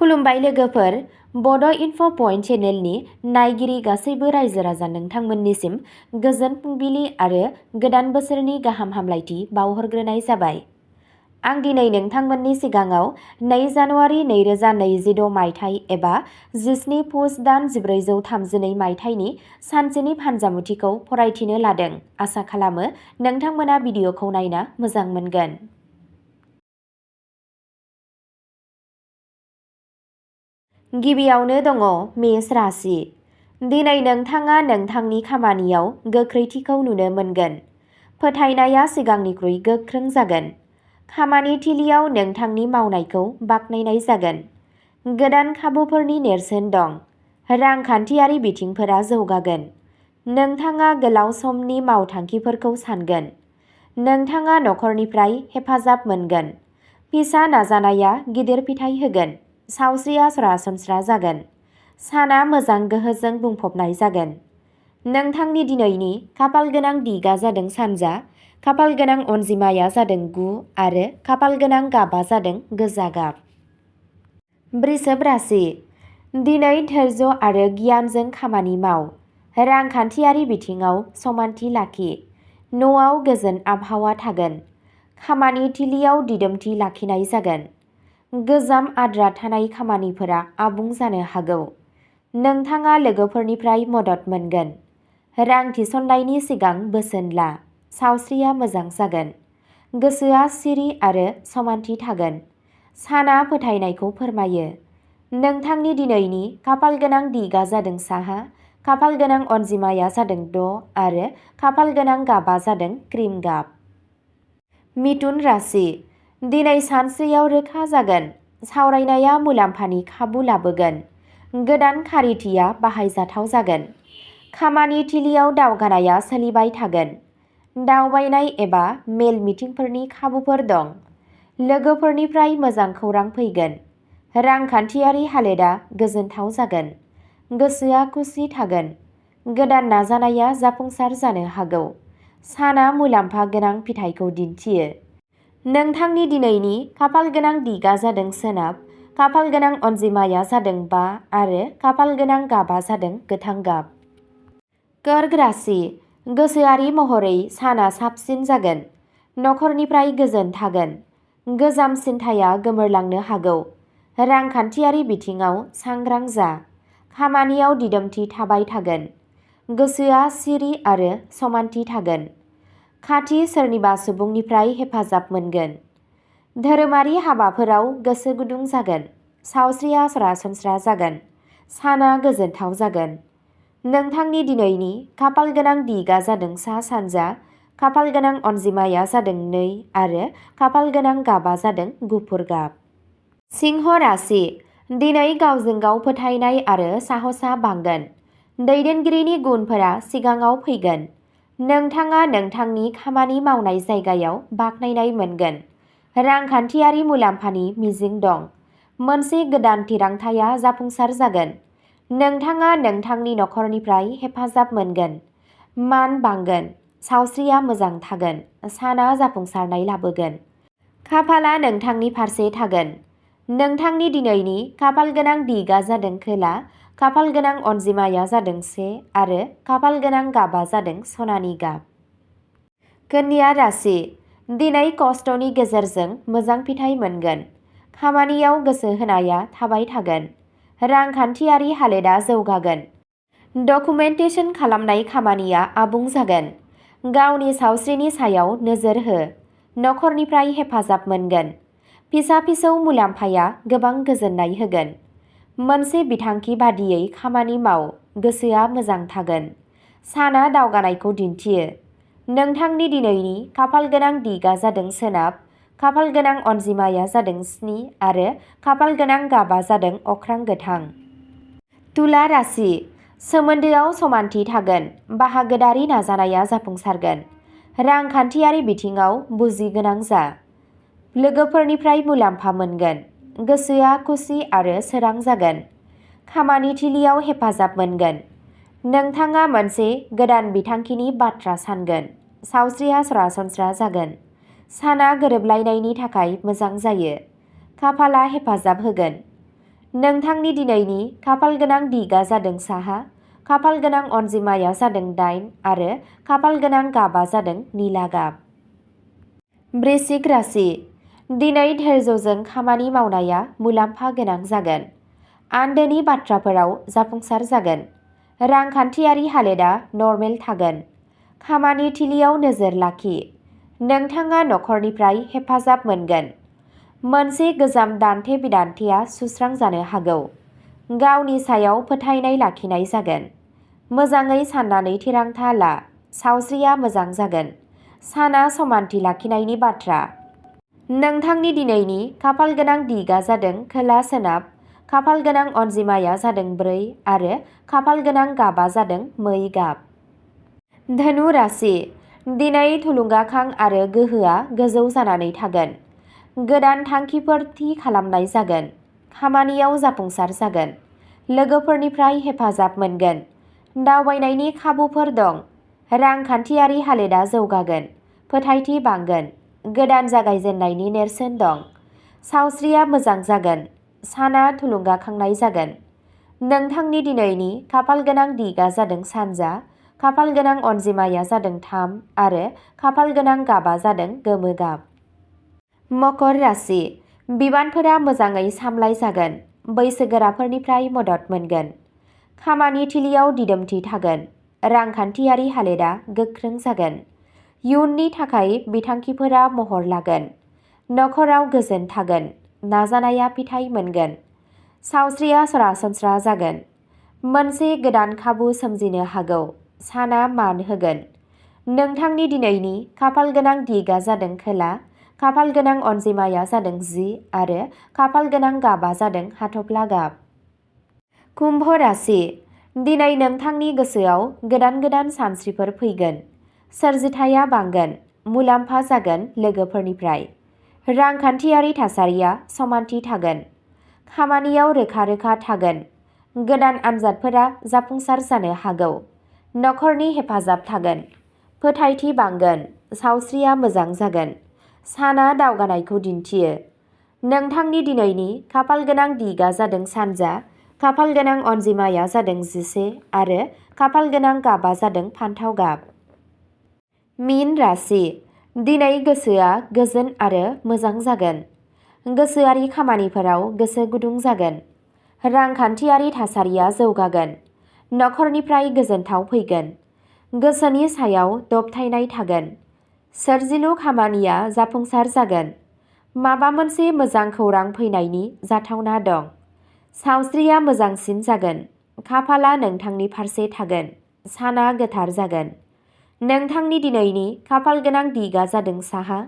खुलुमबाय लोगोफोर, बड' इनफ' पइन्ट चेनेलनि नायगिरि गासैबो रायजो राजा नोंथांमोननिसिम गोजोन फुंबिलि आरो गोदान बोसोरनि गाहाम हामलायथि बावहरग्रोनाय जाबाय। आं दिनै नोंथांमोननि सिगाङाव 2 जानुवारि 2026 मायथाइ एबा 17 पुस दान 1432 मायथाइनि सानसेनि फानजामुथिखौ फरायथिनो लादों। आसा खालामो नोंथांमोना भिडिअखौ नायना मोजां मोनगोन। गिबियावनो दङ मेष राशि। दिनै नोंथाङा नोंथांनि खामानियाव गोख्रैथिखौ नुनो मोनगोन। फोथायनाया सिगांनिख्रुइ गोख्रों जागोन। खामानि थिलियाव नोंथांनि मावनायखौ बाख्नायनाय जागोन। गोदान खाबुफोरनि नेरसोन दं। रांखान्थियारि बिथिंफोरा जौगागोन। नोंथाङा गोलाव समनि मावथांखिफोरखौ सानगोन। नोंथाङा नखरनिफ्राय हेफाजाब मोनगोन। फिसा नाजानाया गिदिर फिथाय होगोन। सावस्रिया सरासनस्रा जागोन। साना मोजां गोहोजों बुंफबनाय जागोन। नोंथांनि दिनैनि खाफालगोनां दिगा जादों सानजा, खाफालगोनां अनजिमाया जादों 9 आरो खाफालगोनां गाबा जादों गोजा गाब। बृषभ राशि। दिनै धैर्य आरो गियानजों खामानि माव। रांखान्थियारि बिथिङाव समानथि लाखि। न'आव गोजोन आबहावा थागोन। खामानि थिलियाव दिदोमथि लाखिनाय जागोन। गोजाम आद्रा थानाय खामानिफोरा आबुं जानो हागौ। नोंथाङा लोगोफोरनिफ्राय मदद मोनगोन। रां थिसननायनि सिगां बोसोन ला। सावस्रिया मोजां जागोन। गोसोआ सिरि आरो समानथि थागोन। साना फोथायनायखौ फोरमायो। नोंथांनि दिनैनि खाफालगोनां दिगा जादों साहा, खाफालगोनां अनजिमाया जादों 6 आरो खाफालगोनां गाबा जादों क्रिम गाब। मिथुन राशि। दिनै सानस्रियाव रोखा जागोन। सावरायनाया मुलाम्फानि खाबु लाबोगोन। गोदान खारिथिया बाहायजाथाव जागोन। खामानि थिलियाव दावगानाया सोलिबाय थागोन। दावबायनाय एबा मेल मिटिंफोरनि खाबुफोर दं। लोगोफोरनिफ्राय मोजां खौरां फैगोन। रांखान्थियारि हालोदा गोजोनथाव जागोन। गोसोआ खुसि थागोन। गोदान नाजानाया जाफुंसार जानो हागौ। साना मुलाम्फा गोनां फिथाइखौ दिन्थियो। नोंथांनि दिनैनि खाफालगोनां दिगा जादों सोनाब, खाफालगोनां अनजिमाया जादों 5 आरो खाफालगोनां गाबा जादों गोथां गाब। कर्क राशि। गोसोआरि महरै साना साबसिन जागोन। नखरनिफ्राय गोजोन थागोन। गोजाम सिन्थाया गोमोरलांनो हागौ। रांखान्थियारि बिथिङाव सांग्रां जा। खामानियाव दिदोमथि थाबाय थागोन। गोसोआ सिरि आरो समानथि थागोन। खाथि सोरनिबा सुबुंनिफ्राय हेफाजाब मोनगोन। धोरोमारि हाबाफोराव गोसो गुदुं जागोन। सावस्रिया सरासनस्रा जागोन। साना गोजोनथाव जागोन। नोंथांनि दिनैनि खाफालगोनां दिगा जादों सा सानजा, खाफालगोनां अनजिमाया जादों 2 आरो खाफालगोनां गाबा जादों गुफुर गाब। सिंह राशि। दिनै गावजों गाव फोथायनाय आरो साहसआ बांगोन। दैदेनगिरिनि गुनफोरा सिगाङाव फैगोन। नोंथाङा नोंथांनि खामानि मावनाय जायगायाव बाख्नायनाय मोनगोन। रांखान्थियारि मुलाम्फानि मिजिं दं। मोनसे गोदान थिरांथाया जाफुंसार जागोन। नोंथाङा नोंथांनि नखरनिफ्राय हेफाजाब मोनगोन। मान बांगोन। सावस्रिया मोजां थागोन। साना जाफुंसारनाय लाबोगोन। खाफालआ नोंथांनि फारसे थागोन। नोंथांनि दिनैनि खाफालगोनां दिगा जादों खोला, खाफालगोनां अनजिमाया जादों 1 आरो खाफालगोनां गाबा जादों सनानि गाब। कन्या राशि। दिनै खस्थ'नि गेजेरजों मोजां फिथाय मोनगोन। खामानियाव गोसो होनाया थाबाय थागोन। रांखान्थियारि हालोदा जौगागोन। डकुमेन्टेसन खालामनाय खामानिया आबुं जागोन। गावनि सावस्रिनि सायाव नोजोर हो। नखरनिफ्राय हेफाजाब मोनगोन। फिसा-फिसौ मुलाम्फाया गोबां गोजोननाय होगोन। मोनसे बिथांखि बादियै खामानि माव। गोसोआ मोजां थागोन। साना दावगानायखौ दिन्थियो। नोंथांनि दिनैनि खाफालगोनां दिगा जादों सोनाब, खाफालगोनां अनजिमाया जादों 7 आरो खाफालगोनां गाबा जादों अख्रां गोथां। तुला राशि। सोमोन्दोआव समानथि थागोन। बाहागोदारि नाजानाया जाफुंसारगोन। रांखान्थियारि बिथिङाव बुजिगोनां जा। लोगोफोरनिफ्राय मुलाम्फा मोनगोन। गोसोआ खुसि आरो सोरां जागोन। खामानि थिलियाव हेफाजाब मोनगोन। नोंथाङा मोनसे गोदान बिथांखिनि बाथ्रा सानगोन। सावस्रिया सरासनस्रा जागोन। साना गोरोबलायनायनि थाखाय मोजां जायो। खाफालआ हेफाजाब होगोन। नोंथांनि दिनैनि खाफाल गोनां दिगा जादों साहा, खाफाल गोनां अनजिमाया जादों 8 आरो खाफाल गोनां गाबा जादों निला गाब। वृश्चिक राशि। दिनै धैर्यजों खामानि मावनाया मुलाम्फा गोनां जागोन। आन्दोनि बाथ्राफोराव जाफुंसार जागोन। रांखान्थियारि हालोदा नर्मेल थागोन। खामानि थिलियाव नोजोर लाखि। नोंथाङा नखरनिफ्राय हेफाजाब मोनगोन। मोनसे गोजाम दान्थे बिदान्थेया सुस्रांजानो हागौ। गावनि सायाव फोथायनाय लाखिनाय जागोन। मोजाङै साननानै थिरांथा ला। सावस्रिया मोजां जागोन। साना समानथि लाखिनायनि बाथ्रा। नोंथांनि दिनैनि खाफाल गोनां दिगा जादों खोला सोनाब, खाफाल गोनां अनजिमाया जादों 4 आरो खाफाल गोनां गाबा जादों मै गाब। धनु राशि। दिनै थुलुंगाखां आरो गोहोआ गोजौ जानानै थागोन। गोदान थांखिफोर थि खालामनाय जागोन। खामानियाव जाफुंसार जागोन। लोगोफोरनिफ्राय हेफाजाब मोनगोन। दावबायनायनि खाबुफोर दं। रांखान्थियारि हालोदा जौगागोन। फोथायथि बांगोन। गोदान जागायजेन्नायनि नेरसोन दं। सावस्रिया मोजां जागोन। साना थुलुंगाखांनाय जागोन। नोंथांनि दिनैनि खाफाल गोनां दिगा जादों सानजा, खाफाल गोनां अनजिमाया जादों 3 आरो खाफाल गोनां गाबा जादों गोमो गाब। मकर राशि। बिबानफोरा मोजाङै सामलाय जागोन। बैसोगोराफोरनिफ्राय मदद मोनगोन। खामानि थिलियाव दिदोमथि थागोन। रांखान्थियारि हालोदा गोख्रों जागोन। इयुननि थाखाय बिथांखिफोरा महर लागोन। नखराव गोजोन थागोन। नाजानाया फिथाइ मोनगोन। सावस्रिया सरासनस्रा जागोन। मोनसे गोदान खाबु सोमजिनो हागौ। साना मान होगोन। नोंथांनि दिनैनि खाफाल गोनां दिगा जादों खोला, खाफाल गोनां अनजिमाया जादों 10 आरो खाफाल गोनां गाबा जादों हाथफ्ला गाब। कुम्भ राशि। दिनै नोंथांनि गोसोआव गोदान गोदान सानस्रिफोर फैगोन। सोरजिथाया बांगोन। मुलाम्फा जागोन लोगोफोरनिफ्राय। रांखान्थियारि थासारिया समानथि थागोन। खामानियाव रोखा रोखा थागोन। गोदान आनजादफोरा जाफुंसार जानो हागौ। नखरनि हेफाजाब थागोन। फोथायथि बांगोन। सावस्रिया मोजां जागोन। साना दावगानायखौ दिन्थियो। नोंथांनि दिनैनि खाफाल गोनां दिगा जादों सानजा, खाफाल गोनां अनजिमाया जादों 11 आरो खाफाल गोनां गाबा जादों फान्थाव गाब। मीन राशि। दिनै गोसोआ गोजोन आरो मोजां जागोन। गोसोआरि खामानिफोराव गोसो गुदुं जागोन। रांखान्थियारि थासारिया जौगागोन। नखरनिफ्राय गोजोनथाव फैगोन। गोसोनि सायाव दबथायनाय थागोन। सोरजिलु खामानिया जाफुंसार जागोन। माबा मोनसे मोजां खौरां फैनायनि जाथावना दं। सावस्रिया मोजांसिन जागोन। खाफाला नोंथांनि फारसे थागोन। साना गोथार जागोन। नोंथांनि दिनैनि खाफाल गोनां दिगा जादों साहा,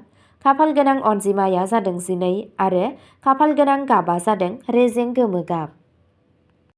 खाफाल गोनां अनजिमाया जादों 12 आरो खाफाल गोनां गाबा जादों रेजें गोमो गाब।